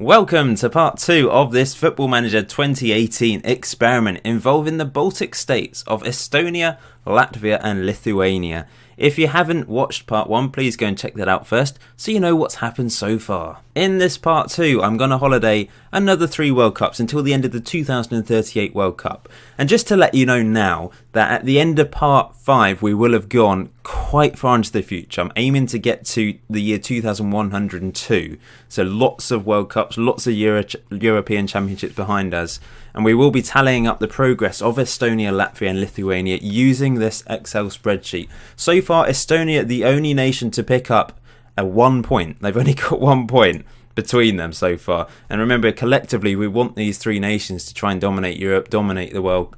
Welcome to part 2 of this Football Manager 2018 experiment involving the Baltic states of Estonia, Latvia and Lithuania. If you haven't watched part 1, please go and check that out first so you know what's happened so far. In this part 2, I'm going to holiday another 3 World Cups until the end of the 2038 World Cup. And just to let you know now that at the end of part 5 we will have gone quite far into the future. I'm aiming to get to the year 2102. So lots of World Cups, lots of European Championships behind us. And we will be tallying up the progress of Estonia, Latvia and Lithuania using this Excel spreadsheet. So far, Estonia, the only nation to pick up a 1 point. They've only got 1 point between them so far. And remember, collectively, we want these 3 nations to try and dominate Europe, dominate the world.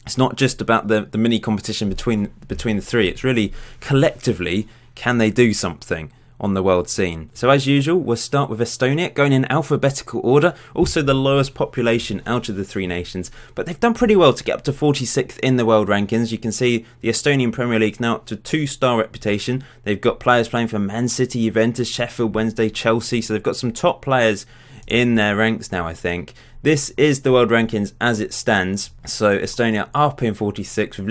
It's not just about the mini competition between the 3. It's really collectively, can they do something on the world scene? So as usual, we'll start with Estonia, going in alphabetical order, also the lowest population out of the 3 nations, but they've done pretty well to get up to 46th in the world rankings. You can see the Estonian Premier League now up to 2-star reputation. They've got players playing for Man City, Juventus, Sheffield Wednesday, Chelsea, so they've got some top players in their ranks now, I think. This is the world rankings as it stands. So Estonia up in 46 with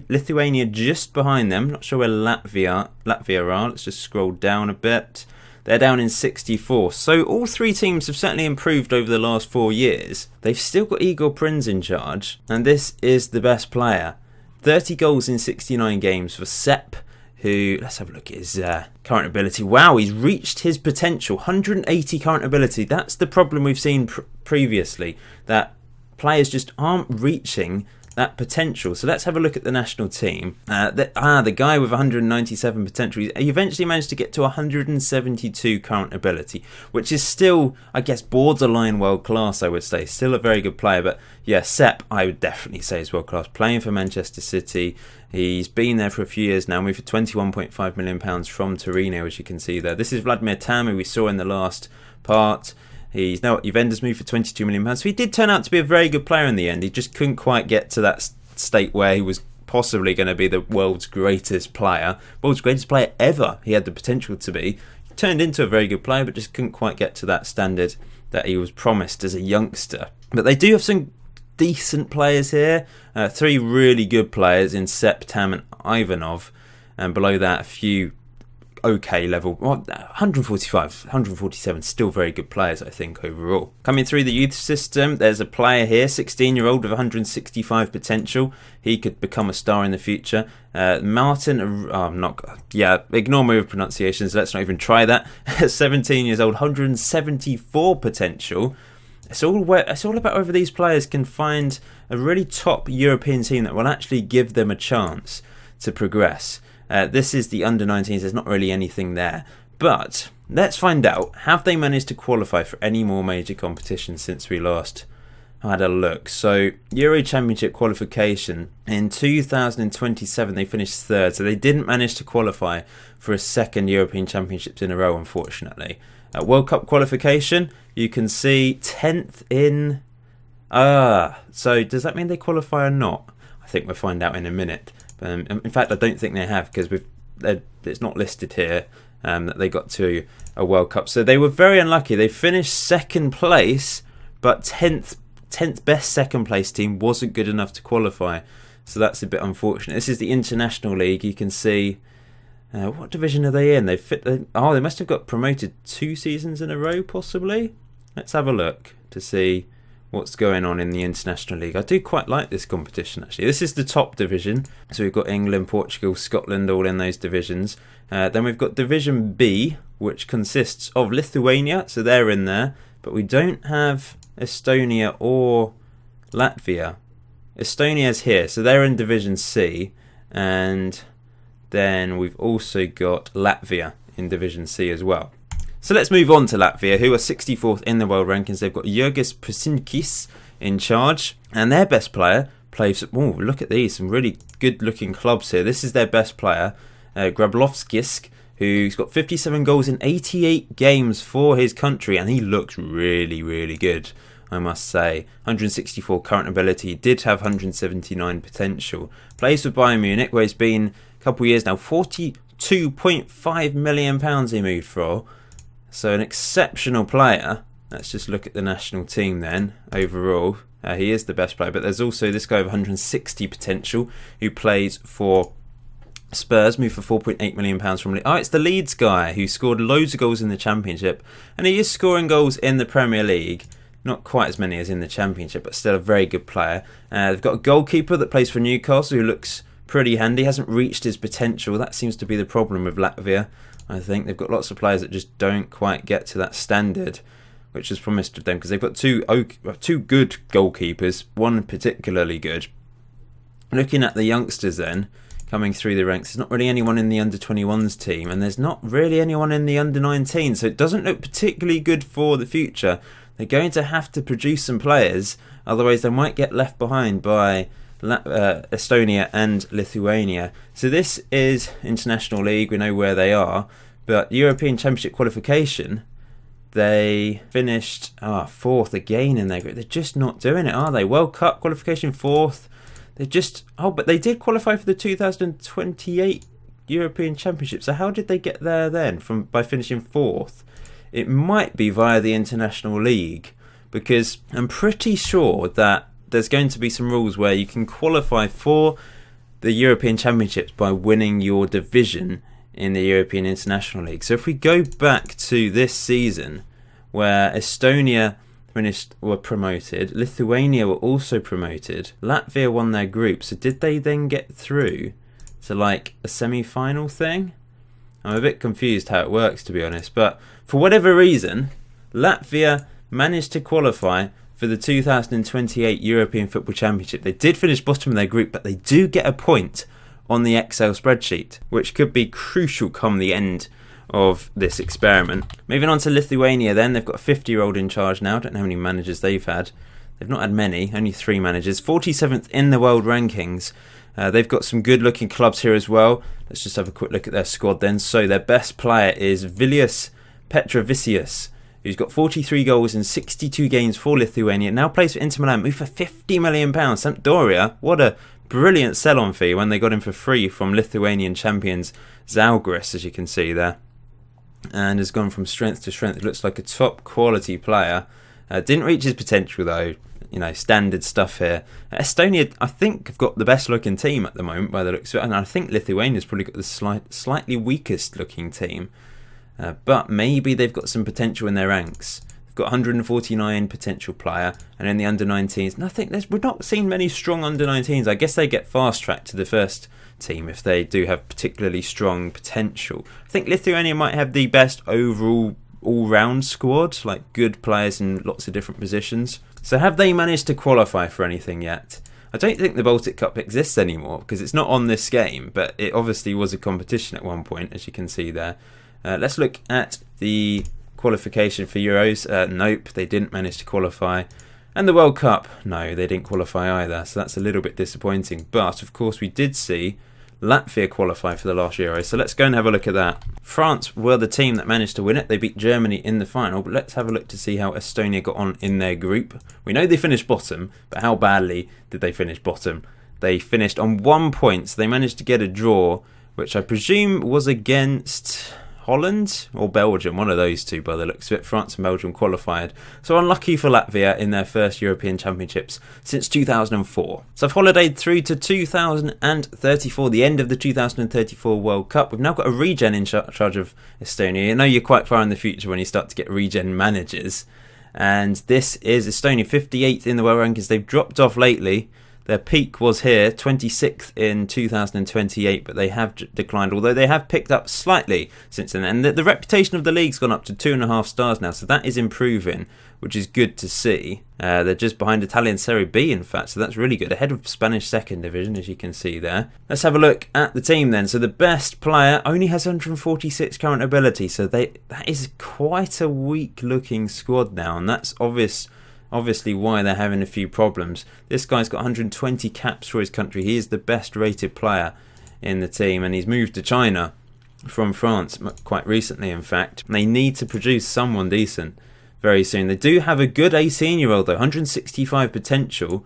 Lithuania just behind them. Not sure where Latvia are. Let's just scroll down a bit. They're down in 64. So all 3 teams have certainly improved over the last 4 years. They've still got Igor Prinz in charge, and this is the best player. 30 goals in 69 games for Sepp, who, let's have a look at his current ability. Wow, he's reached his potential. 180 current ability. That's the problem we've seen previously, that players just aren't reaching that potential. So let's have a look at the national team. The guy with 197 potential, he eventually managed to get to 172 current ability, which is still, I guess, borderline world class, I would say. Still a very good player, but yeah, Sepp, I would definitely say is world class. Playing for Manchester City, he's been there for a few years now, moved for £21.5 million from Torino, as you can see there. This is Vladimir Tam, who we saw in the last part. He's now at Juventus, moved for £22 million. So he did turn out to be a very good player in the end. He just couldn't quite get to that state where he was possibly going to be the world's greatest player. World's greatest player ever. He had the potential to be. He turned into a very good player, but just couldn't quite get to that standard that he was promised as a youngster. But they do have some decent players here. 3 really good players in Sepp, Tam and Ivanov. And below that, a few okay level, 145, 147, still very good players, I think, overall. Coming through the youth system, there's a player here, 16-year-old with 165 potential. He could become a star in the future. Martin, ignore my pronunciations, let's not even try that. 17 years old, 174 potential. It's all about whether these players can find a really top European team that will actually give them a chance to progress. This is the under-19s, there's not really anything there. But let's find out, have they managed to qualify for any more major competitions since we last had a look? So, Euro Championship qualification, in 2027 they finished 3rd, so they didn't manage to qualify for a 2nd European Championships in a row, unfortunately. World Cup qualification, you can see 10th in... so does that mean they qualify or not? I think we'll find out in a minute. In fact, I don't think they have, because it's not listed here that they got to a World Cup. So they were very unlucky. They finished 2nd place, but 10th best 2nd place team wasn't good enough to qualify. So that's a bit unfortunate. This is the International League. You can see what division are they in? They must have got promoted 2 seasons in a row, possibly. Let's have a look to see what's going on in the International League. I do quite like this competition, actually. This is the top division. So we've got England, Portugal, Scotland all in those divisions. Then we've got Division B, which consists of Lithuania, so they're in there. But we don't have Estonia or Latvia. Estonia's here, so they're in Division C. And then we've also got Latvia in Division C as well. So let's move on to Latvia, who are 64th in the world rankings. They've got Jurgis Prasinkis in charge, and their best player plays... Oh, look at these, some really good-looking clubs here. This is their best player, Grablovskis, who's got 57 goals in 88 games for his country, and he looks really, really good, I must say. 164 current ability, did have 179 potential. Plays for Bayern Munich, where he's been a couple of years now. £42.5 million he moved for. So an exceptional player. Let's just look at the national team then, overall. He is the best player, but there's also this guy with 160 potential who plays for Spurs, moved for £4.8 million from... Oh, it's the Leeds guy who scored loads of goals in the Championship. And he is scoring goals in the Premier League. Not quite as many as in the Championship, but still a very good player. They've got a goalkeeper that plays for Newcastle who looks pretty handy. Hasn't reached his potential. That seems to be the problem with Latvia. I think they've got lots of players that just don't quite get to that standard, which is promised of them, because they've got two good goalkeepers, one particularly good. Looking at the youngsters then, coming through the ranks, there's not really anyone in the under-21s team, and there's not really anyone in the under-19, so it doesn't look particularly good for the future. They're going to have to produce some players, otherwise they might get left behind by Estonia and Lithuania. So this is International League, we know where they are, but European Championship qualification, they finished fourth again in their group. They're just not doing it, are they? World Cup qualification fourth. They just... Oh, but they did qualify for the 2028 European Championship. So how did they get there then by finishing fourth? It might be via the International League, because I'm pretty sure that there's going to be some rules where you can qualify for the European Championships by winning your division in the European International League. So if we go back to this season, where Estonia were promoted, Lithuania were also promoted, Latvia won their group, so did they then get through to like a semi-final thing? I'm a bit confused how it works, to be honest, but for whatever reason, Latvia managed to qualify for the 2028 European Football Championship. They did finish bottom of their group, but they do get a point on the Excel spreadsheet, which could be crucial come the end of this experiment. Moving on to Lithuania then, they've got a 50-year-old in charge now. I don't know how many managers they've had. They've not had many, only 3 managers. 47th in the world rankings. They've got some good looking clubs here as well. Let's just have a quick look at their squad then. So their best player is Vilius Petrovicius, who's got 43 goals in 62 games for Lithuania. Now plays for Inter Milan, moved for £50 million. Sampdoria, what a brilliant sell-on fee when they got him for free from Lithuanian champions Zalgiris, as you can see there. And has gone from strength to strength. It looks like a top quality player. Didn't reach his potential though. You know, standard stuff here. Estonia, I think, have got the best looking team at the moment by the looks of it, and I think Lithuania's probably got the slightly weakest looking team. But maybe they've got some potential in their ranks. They've got 149 potential player, and in the under-19s, nothing. We've not seen many strong under-19s. I guess they get fast-tracked to the first team if they do have particularly strong potential. I think Lithuania might have the best overall all-round squad, like good players in lots of different positions. So have they managed to qualify for anything yet? I don't think the Baltic Cup exists anymore because it's not on this game, but it obviously was a competition at one point, as you can see there. Let's look at the qualification for Euros. Nope, they didn't manage to qualify. And the World Cup, no, they didn't qualify either, so that's a little bit disappointing. But, of course, we did see Latvia qualify for the last Euro, so let's go and have a look at that. France were the team that managed to win it. They beat Germany in the final, but let's have a look to see how Estonia got on in their group. We know they finished bottom, but how badly did they finish bottom? They finished on 1 point, so they managed to get a draw, which I presume was against Holland or Belgium, one of those two by the looks of it. France and Belgium qualified. So unlucky for Latvia in their first European Championships since 2004. So I've holidayed through to 2034, the end of the 2034 World Cup. We've now got a regen in charge of Estonia. You know you're quite far in the future when you start to get regen managers. And this is Estonia, 58th in the world rankings. They've dropped off lately. Their peak was here, 26th in 2028, but they have declined, although they have picked up slightly since then. And the reputation of the league's gone up to 2.5 stars now, so that is improving, which is good to see. They're just behind Italian Serie B, in fact, so that's really good. Ahead of Spanish second division, as you can see there. Let's have a look at the team then. So the best player only has 146 current ability, so that is quite a weak-looking squad now, and that's obviously why they're having a few problems. This guy's got 120 caps for his country. He is the best rated player in the team, and he's moved to China from France quite recently, in fact. They need to produce someone decent very soon. They do have a good 18-year-old though, 165 potential,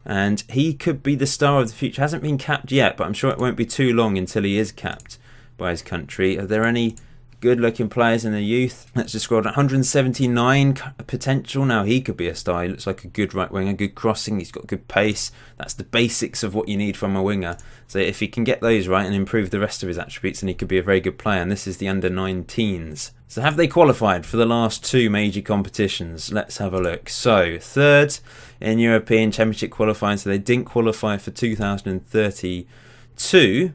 and he could be the star of the future. Hasn't been capped yet, but I'm sure it won't be too long until he is capped by his country. Are there any good looking players in the youth. Let's just scroll down. 179 potential. Now he could be a star. He looks like a good right winger, good crossing, he's got good pace. That's the basics of what you need from a winger. So if he can get those right and improve the rest of his attributes, then he could be a very good player. And this is the under-19s. So have they qualified for the last two major competitions? Let's have a look. So third in European Championship qualifying, so they didn't qualify for 2032,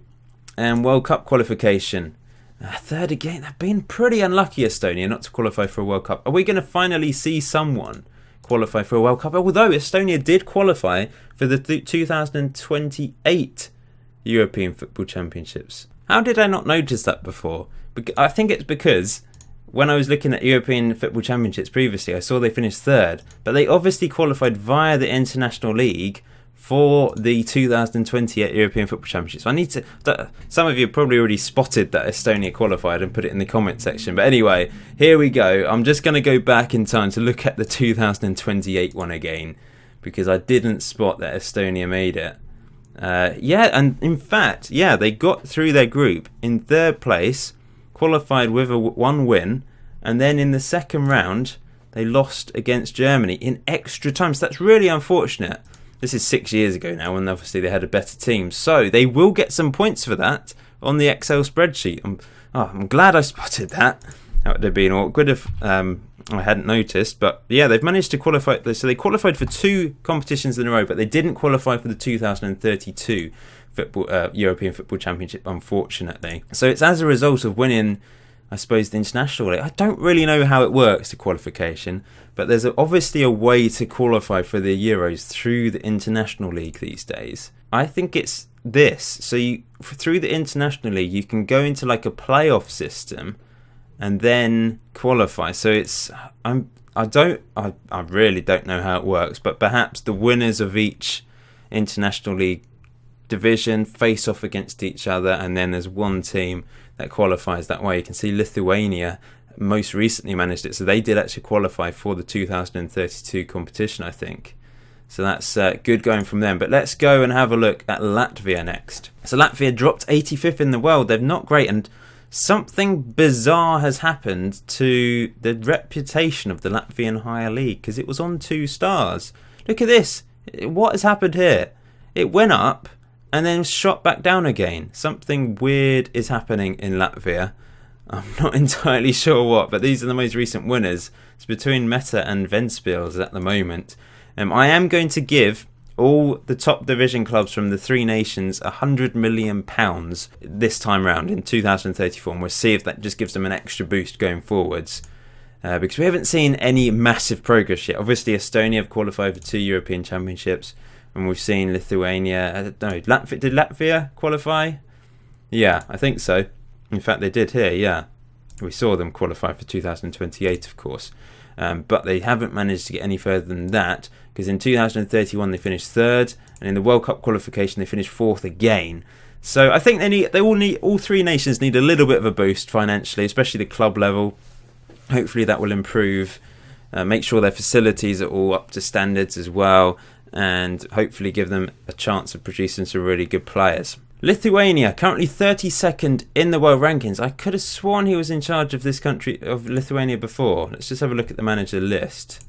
and World Cup qualification. Third again. They've been pretty unlucky, Estonia, not to qualify for a World Cup. Are we going to finally see someone qualify for a World Cup? Although Estonia did qualify for the 2028 European Football Championships. How did I not notice that before? I think it's because when I was looking at European Football Championships previously, I saw they finished third, but they obviously qualified via the International League for the 2028 European Football Championships. I need to. Some of you probably already spotted that Estonia qualified and put it in the comment section. But anyway, here we go. I'm just going to go back in time to look at the 2028 one again, because I didn't spot that Estonia made it. Yeah, and in fact, yeah, they got through their group in third place, qualified with one win, and then in the second round they lost against Germany in extra time. So that's really unfortunate. This is 6 years ago now, and obviously they had a better team. So they will get some points for that on the Excel spreadsheet. I'm glad I spotted that. That would have been awkward if I hadn't noticed. But yeah, they've managed to qualify. So they qualified for two competitions in a row, but they didn't qualify for the 2032 European Football Championship, unfortunately. So it's as a result of winning, I suppose, the international league. I don't really know how it works, the qualification, but there's obviously a way to qualify for the Euros through the international league these days. I think it's this. So through the international league, you can go into like a playoff system and then qualify. So it's I really don't know how it works, but perhaps the winners of each international league division face off against each other, and then there's one team that qualifies that way. You can see Lithuania most recently managed it, so they did actually qualify for the 2032 competition, I think. So that's good going from them. But let's go and have a look at Latvia next. So Latvia dropped 85th in the world. They're not great, and something bizarre has happened to the reputation of the Latvian higher league, because it was on 2 stars. Look at this. What has happened here? It went up and then shot back down again. Something weird is happening in Latvia. I'm not entirely sure what, but these are the most recent winners. It's between Meta and Ventspils at the moment. I am going to give all the top division clubs from the 3 nations £100 million this time round in 2034, and we'll see if that just gives them an extra boost going forwards. Because we haven't seen any massive progress yet. Obviously, Estonia have qualified for 2 European Championships, and we've seen Lithuania. I don't know, did Latvia qualify? Yeah, I think so. In fact, they did here, yeah. We saw them qualify for 2028, of course. But they haven't managed to get any further than that, because in 2031 they finished 3rd, and in the World Cup qualification they finished 4th again. So I think all 3 nations need a little bit of a boost financially, especially the club level. Hopefully that will improve, make sure their facilities are all up to standards as well, and hopefully give them a chance of producing some really good players. Lithuania, currently 32nd in the world rankings. I could have sworn he was in charge of this country, of Lithuania, before. Let's just have a look at the manager list.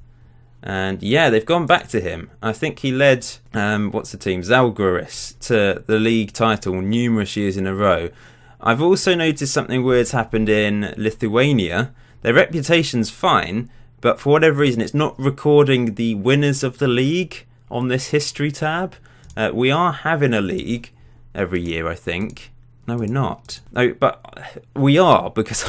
And yeah, they've gone back to him. I think he led, what's the team? Zalgiris to the league title numerous years in a row. I've also noticed something weird's happened in Lithuania. Their reputation's fine, but for whatever reason, it's not recording the winners of the league on this history tab. We are having a league every year, I think. No, we're not. No, but we are, because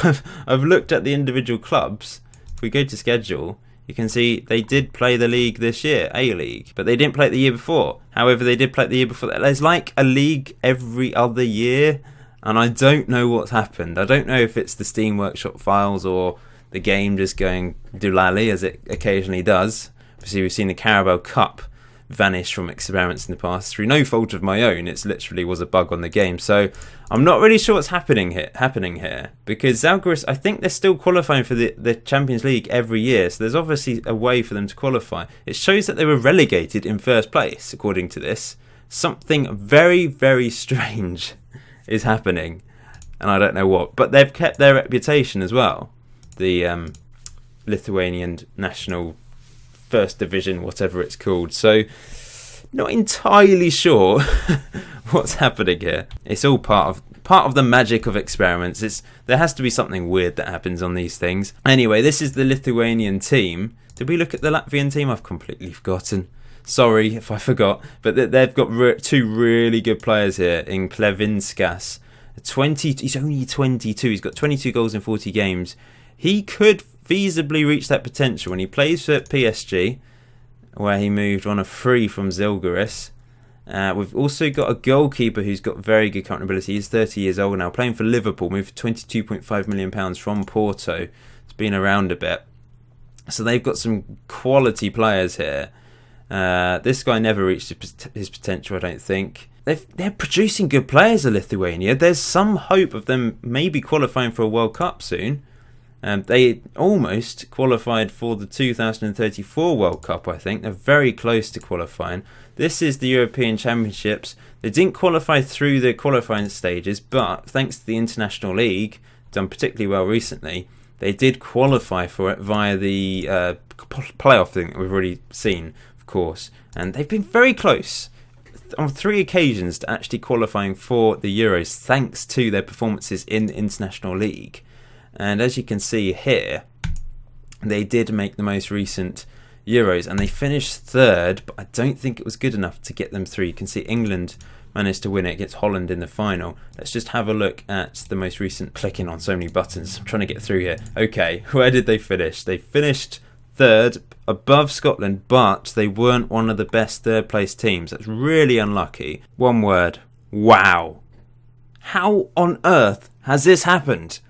I've looked at the individual clubs. If we go to schedule, you can see they did play the league this year, A-League, but they didn't play it the year before. However, they did play it the year before. There's like a league every other year, and I don't know what's happened. I don't know if it's the Steam Workshop files or the game just going doolally, as it occasionally does. Obviously, we've seen the Carabao Cup vanish from experiments in the past through no fault of my own. It literally was a bug on the game. So I'm not really sure what's happening here, because Zalgiris, I think they're still qualifying for the Champions League every year. So there's obviously a way for them to qualify. It shows that they were relegated in first place, according to this. Something very, very strange is happening. and I don't know what. But they've kept their reputation as well. The Lithuanian national first division, whatever it's called. So not entirely sure what's happening here. It's all part of the magic of experiments. There has to be something weird that happens on these things. Anyway, this is the Lithuanian team. Did we look at the Latvian team? I've completely forgotten. Sorry if I forgot. But they've got two really good players here in Plevinskas. He's only 22. He's got 22 goals in 40 games. He could feasibly reach that potential when he plays for PSG, where he moved on a free from Zilgiris. We've also got a goalkeeper who's got very good current ability. He's 30 years old now, playing for Liverpool, moved for £22.5 million from Porto. It's been around a bit. So they've got some quality players here. This guy never reached his potential, I don't think. They're producing good players in Lithuania. There's some hope of them maybe qualifying for a World Cup soon. They almost qualified for the 2034 World Cup, I think. They're very close to qualifying. This is the European Championships. They didn't qualify through the qualifying stages, but thanks to the International League, done particularly well recently, they did qualify for it via the playoff thing that we've already seen, of course. And they've been very close on 3 occasions to actually qualifying for the Euros, thanks to their performances in the International League. And as you can see here, they did make the most recent Euros and they finished third, but I don't think it was good enough to get them through. You can see England managed to win it against Holland in the final. Let's just have a look at the most recent. Clicking on so many buttons, I'm trying to get through here. Okay, where did they finish? They finished third, above Scotland, but they weren't one of the best third place teams. That's really unlucky. One word: wow. How on earth has this happened?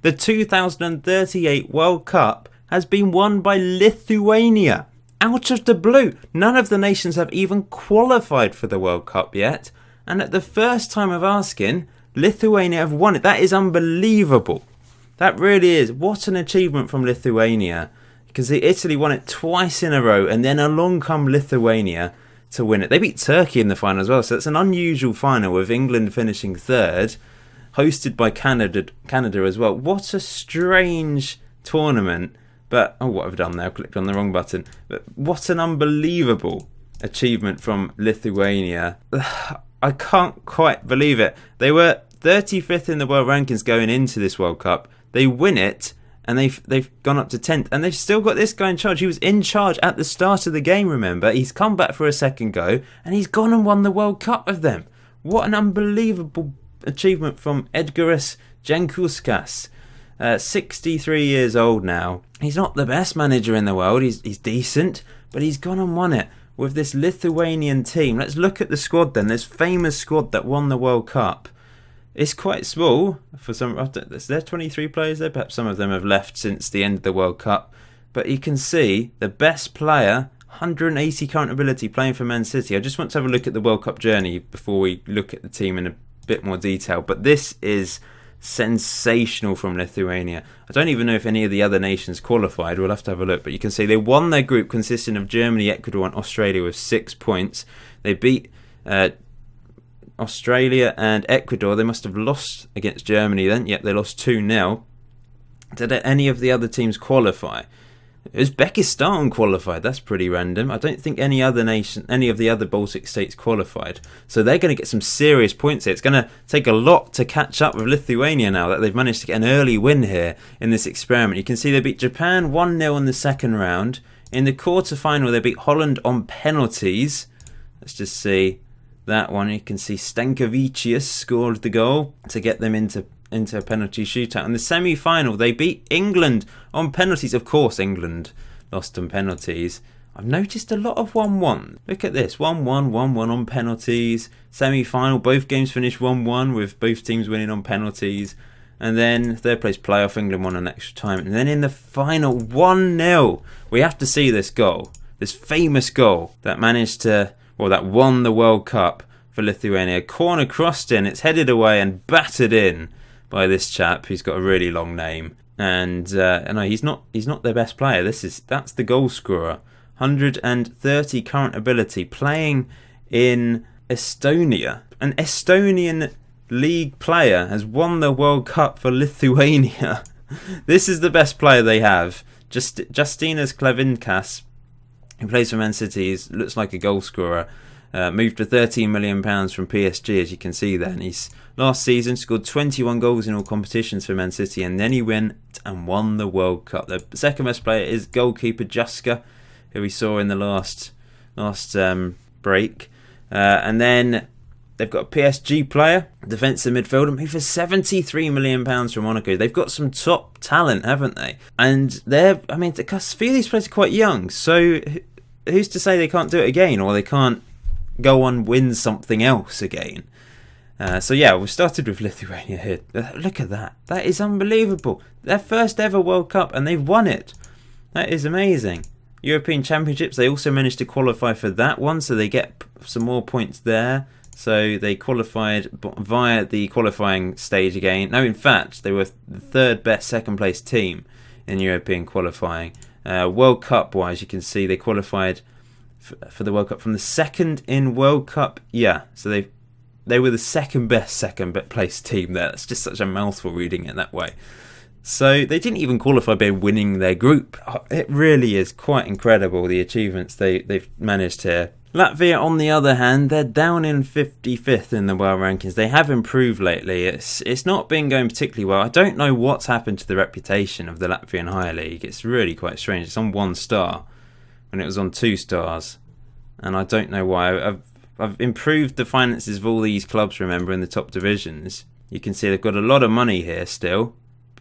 The 2038 World Cup has been won by Lithuania. Out of the blue. None of the nations have even qualified for the World Cup yet. And at the first time of asking, Lithuania have won it. That is unbelievable. That really is. What an achievement from Lithuania. Because Italy won it twice in a row, and then along come Lithuania to win it. They beat Turkey in the final as well, so it's an unusual final with England finishing third, hosted by Canada as well. What a strange tournament. But, what have I done there? I've clicked on the wrong button. But what an unbelievable achievement from Lithuania. I can't quite believe it. They were 35th in the world rankings going into this World Cup. They win it, and they've gone up to 10th. And they've still got this guy in charge. He was in charge at the start of the game, remember? He's come back for a second go, and he's gone and won the World Cup with them. What an unbelievable achievement from Edgaras Jankauskas. 63 years old now. He's not the best manager in the world. He's decent, but he's gone and won it with this Lithuanian team. Let's look at the squad then. This famous squad that won the World Cup. It's quite small for some. There are 23 players there. Perhaps some of them have left since the end of the World Cup. But you can see the best player, 180 current ability, playing for Man City. I just want to have a look at the World Cup journey before we look at the team in a bit more detail. But this is sensational from Lithuania. I don't even know if any of the other nations qualified. We'll have to have a look. But you can see they won their group consisting of Germany, Ecuador and Australia with 6 points. They beat Australia and Ecuador. They must have lost against Germany then. Yep, they lost 2-0. Did any of the other teams qualify? Uzbekistan qualified. That's pretty random. I don't think any of the other Baltic states qualified. So they're going to get some serious points here. It's going to take a lot to catch up with Lithuania now that they've managed to get an early win here in this experiment. You can see they beat Japan 1-0 in the second round. In the quarter-final, they beat Holland on penalties. Let's just see that one. You can see Stankovičius scored the goal to get them into a penalty shootout. In the semi-final, they beat England on penalties. Of course, England lost on penalties. I've noticed a lot of 1-1. Look at this. 1-1, 1-1 on penalties. Semi-final, both games finished 1-1 with both teams winning on penalties. And then third place playoff, England won an extra time. And then in the final, 1-0. We have to see this goal. This famous goal that that won the World Cup for Lithuania. Corner crossed in. It's headed away and battered in by this chap who's got a really long name. And no, he's not their best player. That's the goal scorer. 130 current ability, playing in Estonia. An Estonian league player has won the World Cup for Lithuania. This is the best player they have. Justinas Klevinkas, who plays for Man City, looks like a goal scorer. Moved for £13 million from PSG, as you can see there. And he's last season scored 21 goals in all competitions for Man City, and then he went and won the World Cup. The second best player is goalkeeper Juska, who we saw in the last break. And then they've got a PSG player, defensive midfielder, moved for £73 million from Monaco. They've got some top talent, haven't they? And a few of these players are quite young, so who's to say they can't do it again, or they can't go on win something else again? We started with Lithuania here. Look at that. That is unbelievable. Their first ever World Cup, and they've won it. That is amazing. European Championships, they also managed to qualify for that one, so they get some more points there. So they qualified via the qualifying stage again. No, in fact, they were the third best second place team in European qualifying. World Cup wise, you can see they qualified for the World Cup from the second in World Cup. Yeah, so they were the second best place team there. That's just such a mouthful reading it that way. So they didn't even qualify by winning their group. It really is quite incredible, the achievements they've managed here. Latvia, on the other hand, they're down in 55th in the world rankings. They have improved lately. It's not been going particularly well. I don't know what's happened to the reputation of the Latvian Higher League. It's really quite strange. It's on 1 star when it was on 2 stars. And I don't know why. I've improved the finances of all these clubs, remember, in the top divisions. You can see they've got a lot of money here still.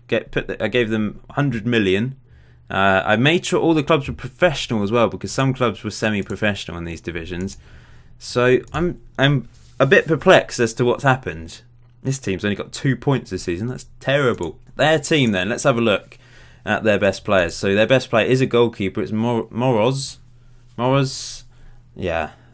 I gave them 100 million. I made sure all the clubs were professional as well, because some clubs were semi-professional in these divisions. So I'm a bit perplexed as to what's happened. This team's only got 2 points this season. That's terrible. Their team then, let's have a look at their best players. So their best player is a goalkeeper. It's Moroz.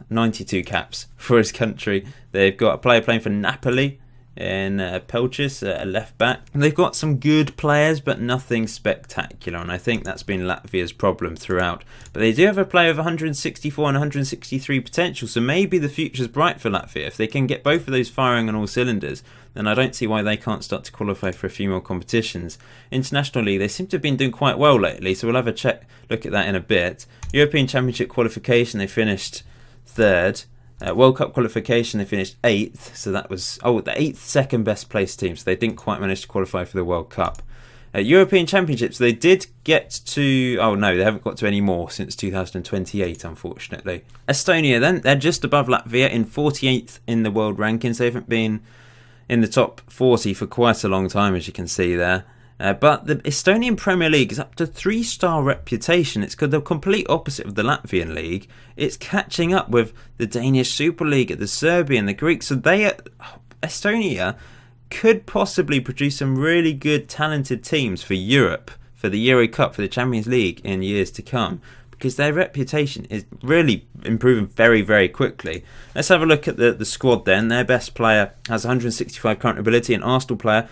92 caps for his country. They've got a player playing for Napoli in Pelchis, a left back. They've got some good players, but nothing spectacular, and I think that's been Latvia's problem throughout. But they do have a player of 164 and 163 potential, so maybe the future's bright for Latvia. If they can get both of those firing on all cylinders, then I don't see why they can't start to qualify for a few more competitions. Internationally, they seem to have been doing quite well lately, so we'll have a look at that in a bit. European Championship qualification, they finished 3rd. World Cup qualification, they finished 8th, so that was the 8th second best placed team, so they didn't quite manage to qualify for the World Cup. European Championships, they did get to, they haven't got to any more since 2028, unfortunately. Estonia then, they're just above Latvia in 48th in the world rankings. They haven't been in the top 40 for quite a long time, as you can see there. But the Estonian Premier League is up to 3-star reputation. It's the complete opposite of the Latvian league. It's catching up with the Danish Super League, the Serbian, the Greek. So Estonia could possibly produce some really good, talented teams for Europe, for the Euro Cup, for the Champions League in years to come, because their reputation is really improving very, very quickly. Let's have a look at the squad then. Their best player has 165 current ability, an Arsenal player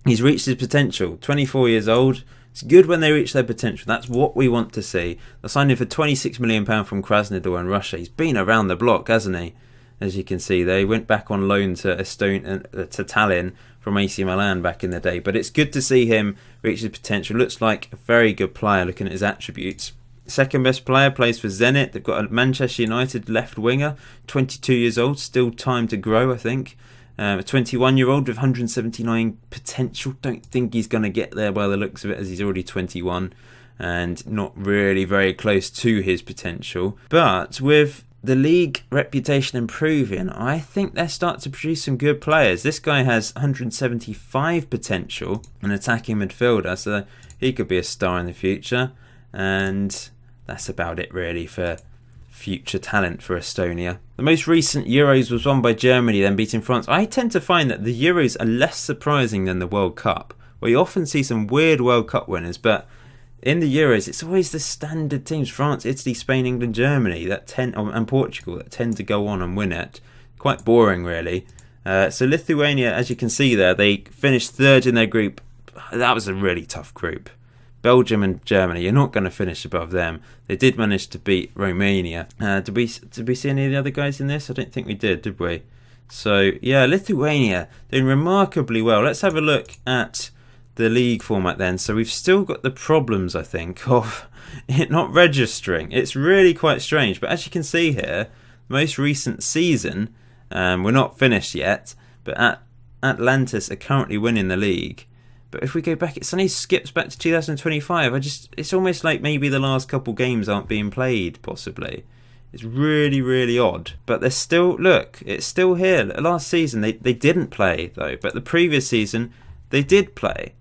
He's reached his potential, 24 years old. It's good when they reach their potential. That's what we want to see. They signed him for £26 million from Krasnodar in Russia. He's been around the block, hasn't he? As you can see, they went back on loan to Tallinn from AC Milan back in the day. But it's good to see him reach his potential. Looks like a very good player looking at his attributes. Second best player plays for Zenit. They've got a Manchester United left winger, 22 years old. Still time to grow, I think. A 21-year-old with 179 potential. Don't think he's going to get there by the looks of it, as he's already 21 and not really very close to his potential. But with the league reputation improving, I think they're starting to produce some good players. This guy has 175 potential, an attacking midfielder, so he could be a star in the future. And that's about it really for future talent for Estonia. The most recent Euros was won by Germany, then beating France. I tend to find that the Euros are less surprising than the World Cup, where you often see some weird World Cup winners, but in the Euros it's always the standard teams, France, Italy, Spain, England, Germany, and Portugal, that tend to go on and win it. Quite boring really. So Lithuania, as you can see there, they finished 3rd in their group. That was a really tough group. Belgium and Germany, you're not going to finish above them. They did manage to beat Romania. Did we see any of the other guys in this? I don't think we did we? So, yeah, Lithuania doing remarkably well. Let's have a look at the league format then. So we've still got the problems, I think, of it not registering. It's really quite strange. But as you can see here, most recent season, we're not finished yet, but Atlantis are currently winning the league. But if we go back, it suddenly skips back to 2025. It's almost like maybe the last couple games aren't being played, possibly. It's really, really odd. But they're still, look, it's still here. Last season, they didn't play, though. But the previous season, they did play.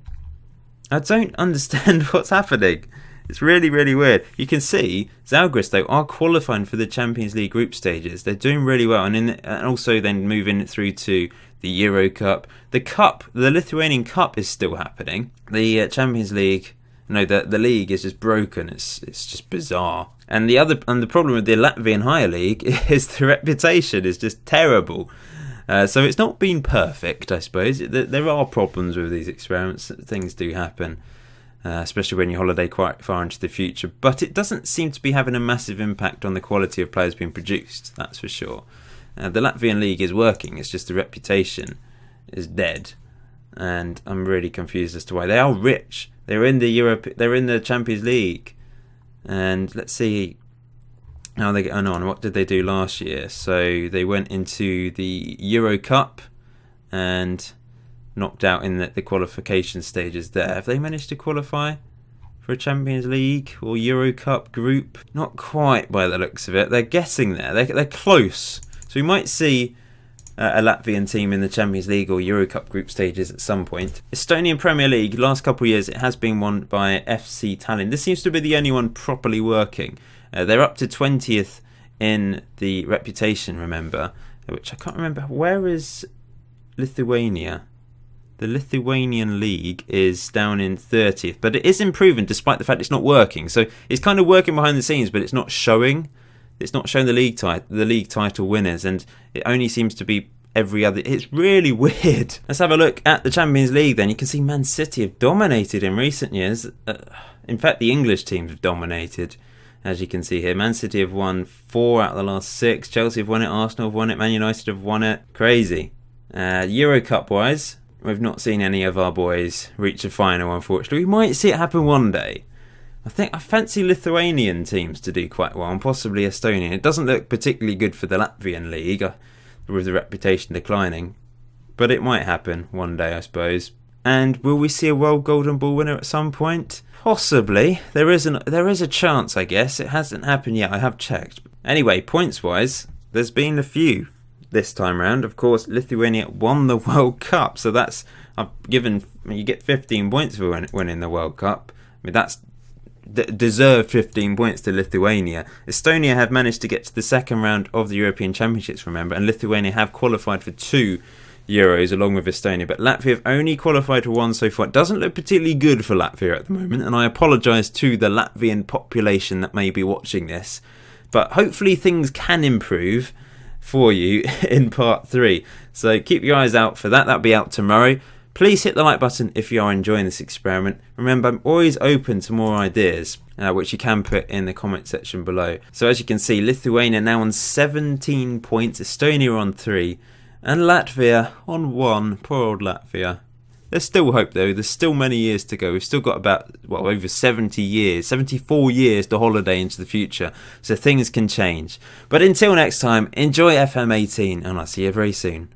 I don't understand what's happening. It's really, really weird. You can see Zalgiris, though, are qualifying for the Champions League group stages. They're doing really well. And also then moving through to the Euro Cup. The Lithuanian Cup is still happening. The Champions League, no, the league is just broken. It's just bizarre. And the problem with the Latvian higher league is the reputation is just terrible. So it's not been perfect, I suppose. There are problems with these experiments. Things do happen, especially when you holiday quite far into the future. But it doesn't seem to be having a massive impact on the quality of players being produced, that's for sure. The Latvian league is working, it's just the reputation is dead. And I'm really confused as to why. They are rich. They're in the Champions League. And let's see how they get on. What did they do last year? So they went into the Euro Cup and knocked out in the qualification stages there. Have they managed to qualify for a Champions League or Euro Cup group? Not quite by the looks of it. They're getting there. They're close. So we might see a Latvian team in the Champions League or Euro Cup group stages at some point. Estonian Premier League, last couple of years, it has been won by FC Tallinn. This seems to be the only one properly working. They're up to 20th in the reputation, remember, which I can't remember. Where is Lithuania? The Lithuanian league is down in 30th, but it is improving despite the fact it's not working. So it's kind of working behind the scenes, but it's not showing. It's not showing the league title winners, and it only seems to be every other. It's really weird. Let's have a look at the Champions League then. You can see Man City have dominated in recent years. In fact, the English teams have dominated, as you can see here. Man City have won 4 out of the last 6. Chelsea have won it. Arsenal have won it. Man United have won it. Crazy. Euro Cup wise, we've not seen any of our boys reach a final, unfortunately. We might see it happen one day. I fancy Lithuanian teams to do quite well, and possibly Estonia. It doesn't look particularly good for the Latvian league, with the reputation declining. But it might happen one day, I suppose. And will we see a World Golden Ball winner at some point? Possibly. There is a chance, I guess. It hasn't happened yet, I have checked. Anyway, points-wise, there's been a few this time round. Of course, Lithuania won the World Cup, so you get 15 points for winning the World Cup. I mean, that's deserved 15 points to Lithuania. Estonia have managed to get to the second round of the European Championships, remember, and Lithuania have qualified for 2 Euros along with Estonia, but Latvia have only qualified for 1 so far. It doesn't look particularly good for Latvia at the moment, and I apologise to the Latvian population that may be watching this, but hopefully things can improve for you in part 3. So keep your eyes out for that. That'll be out tomorrow. Please hit the like button if you are enjoying this experiment. Remember, I'm always open to more ideas, which you can put in the comment section below. So as you can see, Lithuania now on 17 points, Estonia on 3, and Latvia on 1. Poor old Latvia. There's still hope though, there's still many years to go. We've still got about, over 74 years to holiday into the future, so things can change. But until next time, enjoy FM18, and I'll see you very soon.